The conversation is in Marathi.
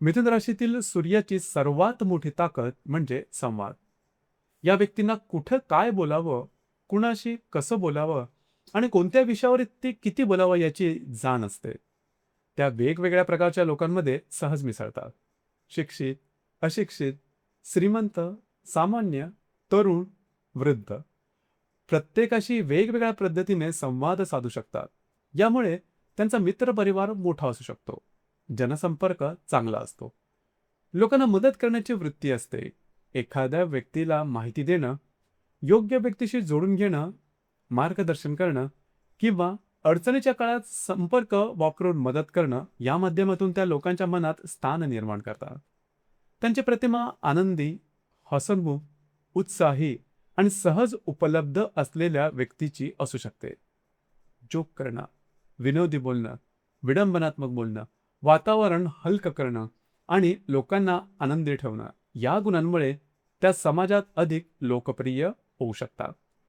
मिथुन राशीतील सूर्याची सर्वात मोठी ताकद म्हणजे संवाद. या व्यक्तींना कुठं काय बोलावं, कुणाशी कसं बोलावं आणि कोणत्या विषयावर ते किती बोलावं याची जाण असते. त्या वेगवेगळ्या प्रकारच्या लोकांमध्ये सहज मिसळतात. शिक्षित, अशिक्षित, श्रीमंत, सामान्य, तरुण, वृद्ध. प्रत्येकाशी वेगवेगळ्या पद्धतीने संवाद साधू शकतात. यामुळे त्यांचा मित्रपरिवार मोठा असू शकतो. जनसंपर्क चांगला असतो. लोकांना मदत करण्याची वृत्ती असते. एखाद्या व्यक्तीला माहिती देणं, योग्य व्यक्तीशी जोडून घेणं, मार्गदर्शन करणं किंवा अडचणीच्या काळात संपर्क वापरून मदत करणं या माध्यमातून त्या लोकांच्या मनात स्थान निर्माण करतात. त्यांची प्रतिमा आनंदी, हसनमुख, उत्साही आणि सहज उपलब्ध असलेल्या व्यक्तीची असू शकते. जोक करणं, विनोदी बोलणं, विडंबनात्मक बोलणं, वातावरण हलकं करणं आणि लोकांना आनंदी ठेवणं या गुणांमुळे त्या समाजात अधिक लोकप्रिय होऊ शकतात.